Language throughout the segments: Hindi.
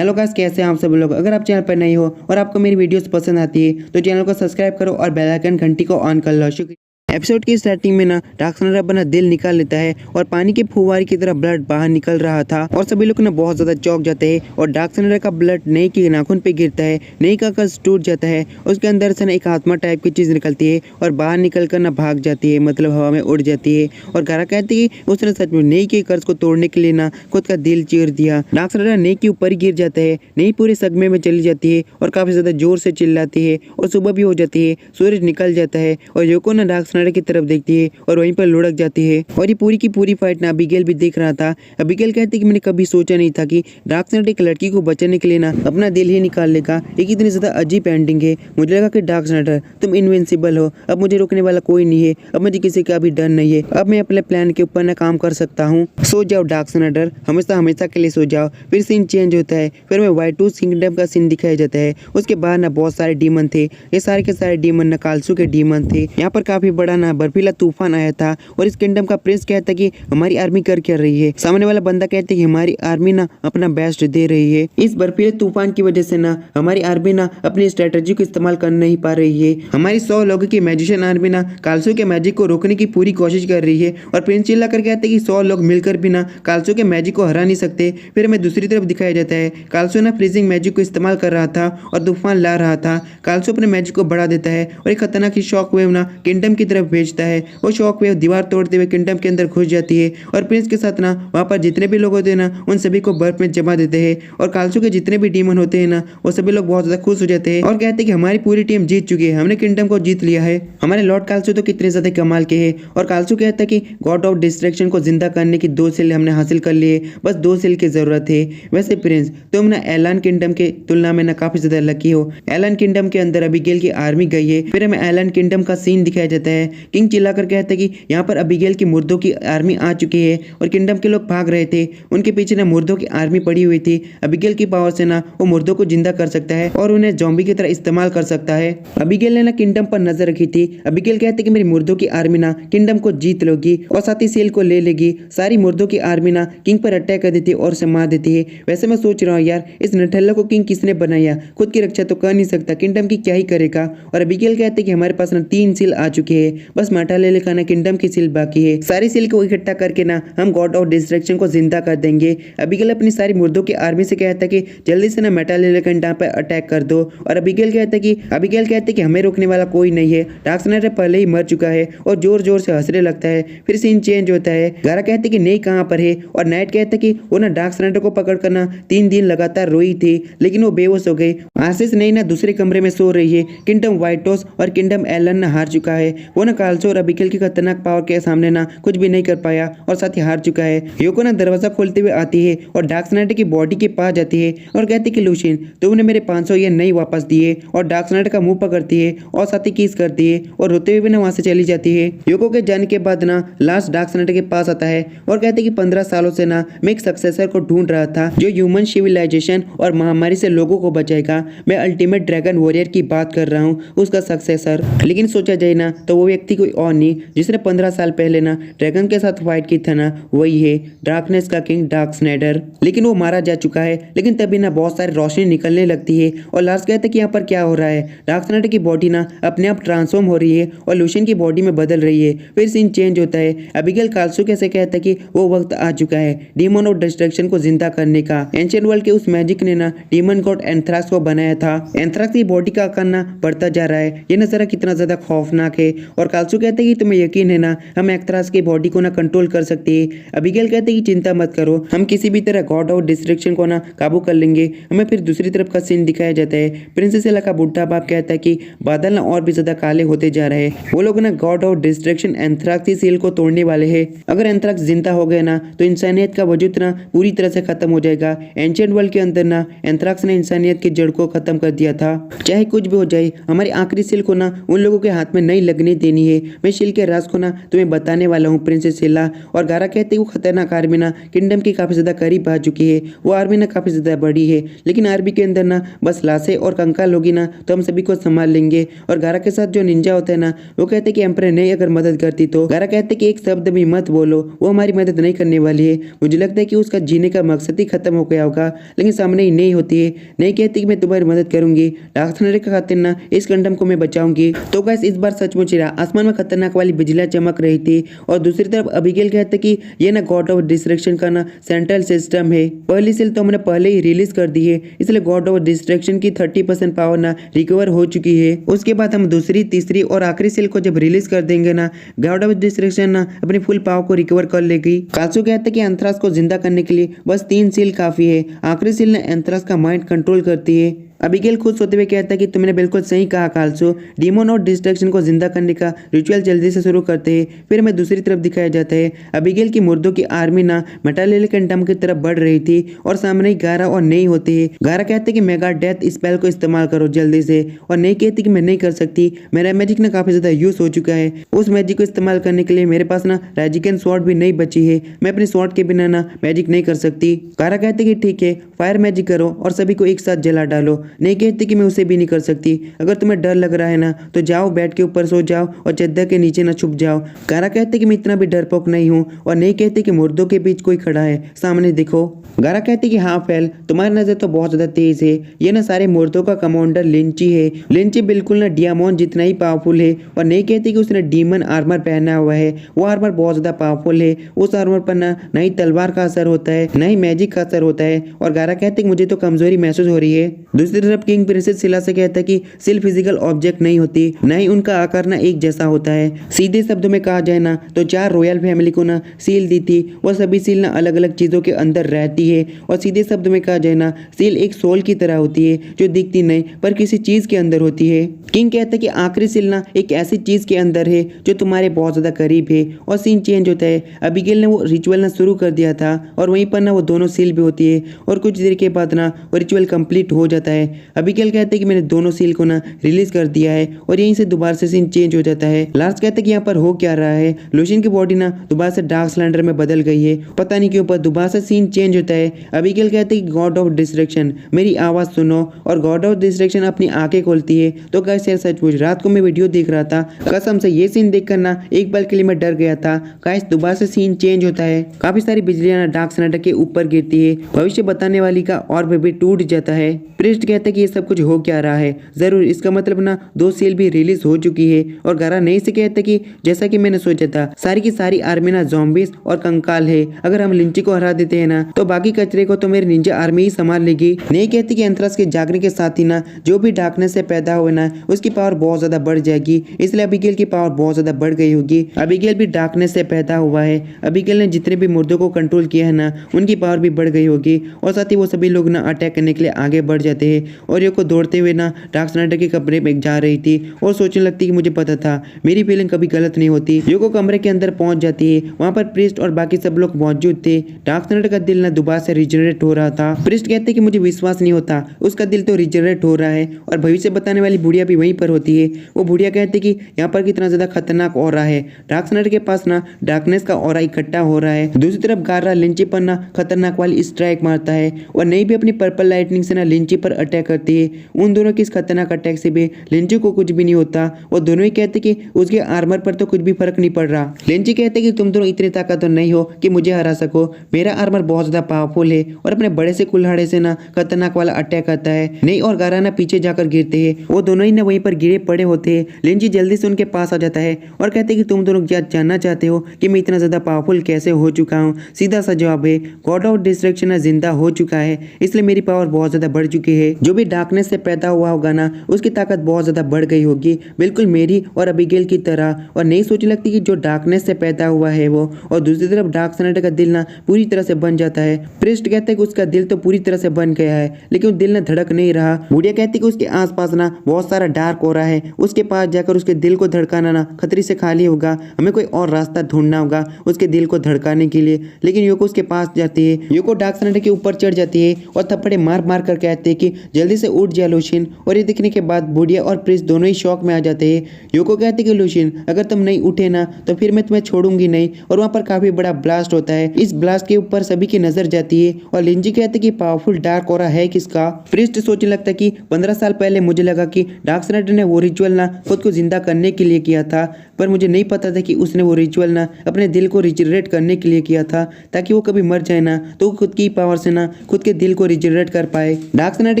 हेलो गाइस, कैसे हैं आप सब लोग। अगर आप चैनल पर नए हो और आपको मेरी वीडियोस पसंद आती है तो चैनल को सब्सक्राइब करो और बेल आइकन घंटी को ऑन कर लो। शुक्रिया। एपिसोड की स्टार्टिंग में ना डार्कसनर अपना दिल निकाल लेता है और पानी के फुवारे की तरह ब्लड बाहर निकल रहा था और सभी लोग ना बहुत ज्यादा चौंक जाते हैं और डार्कसनर का ब्लड नई के नाखून पे गिरता है। नई का कर्ज टूट जाता है। उसके अंदर से ना एक आत्मा टाइप की चीज निकलती है और बाहर निकल कर ना भाग जाती है, मतलब हवा में उड़ जाती है। और गारा कहती है कि उसने सच में नई के कर्ज को तोड़ने के लिए ना खुद का दिल चीर दिया। डार्कसनर नई के ऊपर ही गिर जाता है। नई पूरे सदमे में चली जाती है और काफी ज्यादा जोर से चिल्लाती है और सुबह भी हो जाती है। सूरज निकल जाता है और योको ना डार्कसनर की तरफ देखती है और वहीं पर लुढ़क जाती है। और ये पूरी की पूरी फाइट ना अबीगेल भी देख रहा था। अबीगेल कहती है कि मैंने कभी सोचा नहीं था कि डार्कसनर एक लड़की को बचाने के लिए ना अपना दिल ही निकाल लेगा। एक इतनी ज्यादा अजीब एंडिंग है। मुझे लगा कि डार्कसनर तुम इनविंसिबल हो, अब मुझे रोकने वाला कोई नहीं है, अब मुझे किसी का भी डर नहीं है, अब मैं अपने प्लान के ऊपर ना काम कर सकता हूँ। सो जाओ डार्कसनर, हमेशा हमेशा के लिए सो जाओ। फिर सीन चेंज होता है। फिर में व्हाइट टूथ किंगडम का सीन दिखाया जाता है। उसके बाहर ना बहुत सारे डीमन थे। ये सारे के सारे डीमन ना कालसू के डीमन थे। यहाँ पर काफी बड़ा ना बर्फीला तूफान आया था और इस किंगडम का प्रिंस कहता कि हमारी आर्मी कर क्या रही है। सामने वाला बंदा कहते कि हमारी आर्मी ना अपना बेस्ट दे रही है। इस बर्फीले तूफान की वजह से ना हमारी आर्मी ना अपनी स्ट्रेटेजी को इस्तेमाल कर नहीं पा रही है। हमारी 100 लोगों की मैजिशियन आर्मी ना कालसू के मैजिक को रोकने की पूरी कोशिश कर रही है। और प्रिंस चिल्ला कर कहते कि 100 लोग मिलकर भी ना कालसू के मैजिक को हरा नहीं सकते। फिर हमें दूसरी तरफ दिखाया जाता है। कालसू ना फ्रीजिंग मैजिक को इस्तेमाल कर रहा था और तूफान ला रहा था। कालसू अपने मैजिक को बढ़ा देता है और एक खतरनाक शॉक वेव ना किंगडम की तरफ भेजता है। वो शॉक वेव दीवार तोड़ते हुए किंगडम के अंदर घुस जाती है और प्रिंस के साथ ना वहाँ पर जितने भी लोग होते हैं ना उन सभी को बर्फ में जमा देते हैं। और कालसू के जितने भी डीमन होते हैं ना वो सभी लोग बहुत ज्यादा खुश हो जाते हैं और कहते हैं कि हमारी पूरी टीम जीत चुकी है, हमने किंगडम को जीत लिया है। हमारे लॉर्ड कालसू तो कितने ज्यादा कमाल के हैं। और कालसू कहता है कि गॉड ऑफ डिस्ट्रैक्शन को जिंदा करने की 2 सेल हमने हासिल कर लिए, बस 2 सेल की जरूरत है। वैसे प्रिंस तुम ना एलान किंगडम के तुलना में ना काफी ज्यादा लकी हो। एलान किंगडम के अंदर अबीगेल की आर्मी गई है। फिर हमें एलान किंगडम का सीन दिखाया जाता है। किंग चिल्लाकर कहता है कि यहाँ पर अबीगेल की मुर्दों की आर्मी आ चुकी है और किंगडम के लोग भाग रहे थे। उनके पीछे ना मुर्दों की आर्मी पड़ी हुई थी। अबीगेल की पावर से ना वो मुर्दों को जिंदा कर सकता है और उन्हें ज़ॉम्बी की तरह इस्तेमाल कर सकता है। अबीगेल ने ना किंगडम पर नजर रखी थी। अबीगेल कहते कि मेरी मुर्दों की आर्मी ना किंगडम को जीत लोगी और साथ ही सेल को ले लेगी। सारी मुर्दों की आर्मी ना किंग पर अटैक कर देती है और उसे मार देती है। वैसे मैं सोच रहा हूँ यार, इस नठल्ला को किंग किसने बनाया, खुद की रक्षा तो कर नहीं सकता, किंगडम की क्या ही करेगा। और अबीगेल कहते कि हमारे पास ना 3 सील आ चुके हैं, बस मेटालिका का ना किंगडम की सील बाकी है। सारी सील को इकट्ठा करके ना हम गॉड ऑफ डिस्ट्रैक्शन को जिंदा कर देंगे। अबीगेल अपनी सारी मुर्दों की आर्मी से कहता है कि जल्दी से ना मेटालिका पर अटैक कर दो। और अबीगेल कहते कि हमें रोकने वाला कोई नहीं है, डार्कसनर पहले ही मर चुका है और जोर जोर से हंसने लगता है। फिर सीन चेंज होता है। गारा कहते कि नई कहाँ पर है और नाइट कहता कि वो ना डार्कसनर को पकड़ कर ना 3 दिन लगातार रोई थी लेकिन वो बेहोश हो गई। आशीष नई ना दूसरे कमरे में सो रही है। किंगडम व्हाइटोस और किंगडम एलन ना हार चुका है। वो ना कालसो और अबीगेल की खतरनाक पावर के सामने ना कुछ भी नहीं कर पाया और साथ ही हार चुका है। योको ना दरवाजा खोलते हुए आती है और डार्कसनर की बॉडी के पास जाती है और कहती कि लूशियन तुमने मेरे 500 ये नहीं वापस दिए। और डार्कसनर का मुंह पकड़ती है और साथ ही किस करती है और रोते हुए ना वहां से चली जाती है। योको के जाने के बाद ना लास्ट डार्कसनर के पास आता है और कहते कि 15 सालों से ना मैं एक सक्सेसर को ढूंढ रहा था जो ह्यूमन सिविलाइजेशन और महामारी से लोगों को बचाएगा। मैं अल्टीमेट ड्रैगन वॉरियर की बात कर रहा हूँ, उसका सक्सेसर। लेकिन सोचा जाए ना तो वो व्यक्ति कोई और नहीं जिसने 15 साल पहले ना ड्रैगन के साथ फाइट की था ना, वही है डार्कनेस का किंग डार्कस्नाइडर। लेकिन वो मारा जा चुका है। लेकिन तभी ना बहुत सारी रोशनी निकलने लगती है और लास्ट कहता है कि यहाँ पर क्या हो रहा है। डार्कस्नाइडर की बॉडी ना अपने आप ट्रांसफॉर्म हो रही है और लूशियन की बॉडी में बदल रही है। फिर सीन चेंज होता है। अबीगेल कालसू कैसे कहता है कि वो वक्त आ चुका है डीमन ऑफ डिस्ट्रक्शन को जिंदा करने का। एंशिएंट वर्ल्ड के उस मैजिक ने ना डीमन गॉड एंथ्राक्स को बनाया था। एंथ्राक्स की बॉडी का आकार ना बढ़ता जा रहा है। ये नजारा कितना ज्यादा खौफनाक है। और कालसू कहते हैं कि तुम्हें यकीन है ना हम एंथ्राक्स की बॉडी को ना कंट्रोल कर सकते हैं। अबीगेल कहते हैं कि चिंता मत करो, हम किसी भी तरह गॉड ऑफ डिस्ट्रक्शन को ना काबू कर लेंगे। हमें फिर दूसरी तरफ का सीन दिखाया जाता है। प्रिंसेस एला का बुढ़ा बाप कहता है कि बादल ना और भी ज्यादा काले होते जा रहे हैं। वो लोग ना गॉड ऑफ डिस्ट्रक्शन एंथ्राक्स की सील को तोड़ने वाले हैं। अगर एंथ्राक्स जिंदा हो गया ना तो इंसानियत का वजूद ना पूरी तरह से खत्म हो जाएगा। एंशिएंट वर्ल्ड के अंदर ना एंथ्राक्स ने इंसानियत की जड़ को खत्म कर दिया था। चाहे कुछ भी हो जाए हमारी आखिरी सील को ना उन लोगों के हाथ में नहीं लगने देंगे। देनी है। मैं शील के राज को ना तुम्हें बताने वाला हूँ प्रिंसेस शीला। और गारा कहते वो खतरनाक आर्मी ना किंगडम की काफी ज्यादा करीब आ चुकी है। वो आर्मी ना काफी ज्यादा बड़ी है, लेकिन आर्मी के अंदर ना बस लाशें और कंकाल होगी ना तो हम सभी को संभाल लेंगे। और गारा के साथ जो निंजा होता है ना वो कहते कि एम्परर नहीं अगर मदद करती तो। गारा कहते कि एक शब्द भी मत बोलो, वो हमारी मदद नहीं करने वाली है। मुझे लगता है कि उसका जीने का मकसद ही खत्म हो गया होगा, लेकिन सामने ही नहीं होती है। नहीं कहती कि मैं तुम्हारी मदद करूंगी, डार्क थंडर के खातिर ना इस किंगडम को मैं बचाऊंगी। तो गाइस इस बार सचमुच रहा, आसमान में खतरनाक वाली बिजलियां चमक रही थी। और दूसरी तरफ अबीगेल कहते कि ये ना गॉड ऑफ डिस्ट्रक्शन का ना सेंट्रल सिस्टम है। पहली सील तो हमने पहले ही रिलीज कर दी है, इसलिए गॉड ऑफ डिस्ट्रक्शन की 30% पावर ना रिकवर हो चुकी है। उसके बाद हम दूसरी, तीसरी और आखिरी सील को जब रिलीज कर देंगे ना गॉड ऑफ डिस्ट्रक्शन ना अपनी फुल पावर को रिकवर कर लेगी। काल्सो कहते हैं कि एंथ्रास को जिंदा करने के लिए बस 3 सील काफी है। आखिरी सील ने एंथ्रास का माइंड कंट्रोल करती है। अबीगेल खुश होते हुए कहता है कि तुमने बिल्कुल सही कहा काल्सो, डीमन और डिस्ट्रक्शन को जिंदा करने का रिचुअल जल्दी से शुरू करते हैं। फिर हमें दूसरी तरफ दिखाया जाता है अबीगेल की मुर्दों की आर्मी ना मेटालियल किंगडम की तरफ बढ़ रही थी और सामने ही गारा और नहीं होती है। गारा कहते कि मेगा डेथ स्पेल को इस्तेमाल करो जल्दी से, और नहीं कहती कि मैं नहीं कर सकती, मेरा मैजिक ना काफी ज्यादा यूज हो चुका है। उस मैजिक को इस्तेमाल करने के लिए मेरे पास ना रैजिकन स्वॉर्ड भी नहीं बची है, मैं अपने स्वॉर्ड के बिना ना मैजिक नहीं कर सकती। गारा कहते कि ठीक है फायर मैजिक करो और सभी को एक साथ जला डालो। नहीं कहती कि मैं उसे भी नहीं कर सकती, अगर तुम्हें डर लग रहा है ना तो जाओ बेड के ऊपर सो जाओ और चद्दर के नीचे ना छुप जाओ। गारा कहते कि मैं इतना भी डरपोक नहीं हूँ, और नहीं कहती कि मुर्दों के बीच कोई खड़ा है, सामने देखो। गारा कहती कि हाँ फेल, तुम्हारी नजर तो बहुत ज्यादा तेज है, ये ना सारे मुर्दों का कमांडर लिंची है। लिंची बिल्कुल ना डियामोन जितना ही पावरफुल है। और नहीं कहती कि उसने डीमन आर्मर पहना हुआ है, वो आर्मर बहुत ज्यादा पावरफुल है। उस आर्मर पर ना ही तलवार का असर होता है, ना ही मैजिक का असर होता है। और गारा कहती कि मुझे तो कमजोरी महसूस हो रही है। दूसरी तरफ किंग प्रिंसेस शीला से कहता है कि सील फिजिकल ऑब्जेक्ट नहीं होती, ना ही उनका आकार ना एक जैसा होता है। सीधे शब्दों में कहा जाए ना तो 4 रॉयल फैमिली को ना सील दी थी, वो सभी सील ना अलग अलग चीजों के अंदर रहती है। और सीधे शब्दों में कहा जाए ना सील एक सोल की तरह होती है जो दिखती नहीं पर किसी चीज के अंदर होती है। किंग कहता है कि आखिरी सील ना एक ऐसी चीज के अंदर है जो तुम्हारे बहुत ज्यादा करीब है। और सीन चेंज होता है, अबीगेल ने वो रिचुअल ना शुरू कर दिया था और वहीं पर ना वो दोनों सील भी होती है। और कुछ देर के बाद ना वो रिचुअल कंप्लीट हो जाता है। अबीगेल कहते हैं कि मैंने दोनों सील को ना रिलीज कर दिया है, और यहीं से दोबारा से सीन चेंज हो जाता है। लार्स कहते हैं कि यहाँ पर हो क्या रहा है, लूशियन की बॉडी ना दोबारा से डार्क सिलेंडर में बदल गई है, पता नहीं क्यों, पर दोबारा से सीन चेंज होता है। अबीगेल कहते हैं कि गॉड ऑफ डिस्ट्रक्शन मेरी आवाज सुनो, और गॉड ऑफ डिस्ट्रक्शन अपनी आंखें खोलती है। तो गाइस यार सचमुच रात को मैं वीडियो देख रहा था, कसम से ये सीन देखकर ना एक पल के लिए मैं डर गया था। गाइस दोबारा से सीन चेंज होता है, काफी सारी बिजलियां ना डार्क सिलेंडर के ऊपर गिरती है, भविष्य बताने वाली का ऑर्ब भी टूट जाता है। प्रिस्ट कहते हैं कि ये सब कुछ हो क्या रहा है, जरूर इसका मतलब ना 2 सील भी रिलीज हो चुकी है। और गारा नहीं से कहते कि जैसा कि मैंने सोचा था सारी की सारी आर्मी ना ज़ॉम्बीज और कंकाल है, अगर हम लिंची को हरा देते हैं ना तो बाकी कचरे को तो मेरी निंजा आर्मी ही संभाल लेगी। नहीं कहती कि एंथ्रास के जागने के साथ ही ना जो भी डार्कनेस से पैदा हुए ना उसकी पावर बहुत ज्यादा बढ़ जाएगी, इसलिए अबीगेल की पावर बहुत ज्यादा बढ़ गई होगी। अबीगेल भी डार्कनेस से पैदा हुआ है, अबीगेल ने जितने भी मुर्दों को कंट्रोल किया है ना उनकी पावर भी बढ़ गई होगी। और साथ ही वो सभी लोग ना अटैक करने के लिए आगे बढ़ जाते हैं। और यो को दौड़ते हुए ना डार्क सिलेंडर के कमरे में जा रही थी और सोचने लगती कि मुझे पता था, मेरी फीलिंग कभी गलत नहीं होती। यो को कमरे के अंदर पहुंच जाती है, वहां पर प्रिस्ट और बाकी सब लोग मौजूद थे। डार्क सिलेंडर का दिल ना दोबारा से रिजनरेट हो रहा था। प्रिस्ट कहते कि मुझे विश्वास नहीं होता, उसका दिल तो रिजनरेट हो रहा है। और भविष्य बताने वाली बुढ़िया भी वहीं पर होती है। वो बुढ़िया कहती कि यहाँ पर कितना ज्यादा खतरनाक ऑरा है, डार्क सिलेंडर के पास ना डार्कनेस का ऑरा इकट्ठा हो रहा है। दूसरी तरफ गारा लिंची पर ना खतरनाक वाली स्ट्राइक मारता है और नई भी अपनी पर्पल लाइटनिंग से ना लिंची पर अटैक करती है। उन दोनों की इस खतरनाक अटैक से भी लिंची को कुछ भी नहीं होता। वो दोनों ही कहते कि उसके आर्मर पर तो कुछ भी फर्क नहीं पड़ रहा। लिंची कहते कि तुम दोनों इतने ताकतवर नहीं हो कि मुझे हरा सको, मेरा आर्मर बहुत ज्यादा पावरफुल है और अपने बड़े से कुल्हाड़े से ना खतरनाक वाला अटैक करता है। नहीं और गारा ना पीछे जाकर गिरते हैं, वो दोनों ही ना वहीं पर गिरे पड़े होते हैं। लिंची जल्दी से उनके पास आ जाता है और कहते कि तुम दोनों क्या जानना चाहते हो कि मैं इतना ज्यादा पावरफुल कैसे हो चुका हूँ। सीधा सा जवाब है गॉड ऑफ डिस्ट्रक्शन जिंदा हो चुका है, इसलिए मेरी पावर बहुत ज्यादा बढ़ चुकी है। जो भी डार्कनेस से पैदा हुआ होगा ना उसकी ताकत बहुत ज्यादा बढ़ गई होगी, बिल्कुल मेरी और अबीगेल की तरह। और नहीं सोचने लगती कि जो डार्कनेस से पैदा हुआ है वो। और दूसरी तरफ डार्क सिलेंडर का दिल ना पूरी तरह से बन जाता है। प्रिस्ट कहते हैं कि उसका दिल तो पूरी तरह से बन गया है, लेकिन दिल ना धड़क नहीं रहा। बुढ़िया कहती कि उसके आसपास ना बहुत सारा डार्क हो रहा है, उसके पास जाकर उसके दिल को धड़काना ना खतरे से खाली होगा, हमें कोई और रास्ता ढूंढना होगा उसके दिल को धड़काने के लिए। लेकिन योको उसके पास जाती है, योको डार्क सिलेंडर के ऊपर चढ़ जाती है और थप्पड़े मार मार कर कहते हैं कि जल्दी से उठ जा लुशियन। और ये देखने के बाद बुढ़िया और प्रिंस दोनों ही शौक में आ जाते हैं। योको कहती कि लुशियन अगर तुम नहीं उठे ना तो फिर मैं तुम्हें छोड़ूंगी नहीं। और वहाँ पर काफी बड़ा ब्लास्ट होता है। इस ब्लास्ट के ऊपर सभी की नजर जाती है और लिंजी कहते कि पावरफुल डार्क ऑरा है किसका। प्रिस्ट सोचने लगता है कि 15 साल पहले मुझे लगा कि डार्कसाइडर ने वो रिचुअल ना खुद को जिंदा करने के लिए किया था, पर मुझे नहीं पता था कि उसने वो रिचुअल ना अपने दिल को रिजनरेट करने के लिए किया था, ताकि वो कभी मर जाए ना तो वो खुद की पावर से ना खुद के दिल को रिजनरेट कर पाए। डार्कसाइडर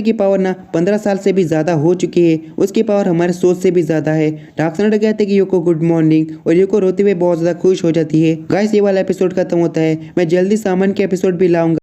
की पावर ना 15 साल से भी ज्यादा हो चुकी है, उसकी पावर हमारे सोच से भी ज्यादा है। डार्कसाइडर कहते कि योको गुड मॉर्निंग और योको रोते हुए बहुत ज्यादा खुश हो जाती है। गाइस ये वाला एपिसोड खत्म होता है। मैं जल्दी सामान के एपिसोड भी लाऊंगा।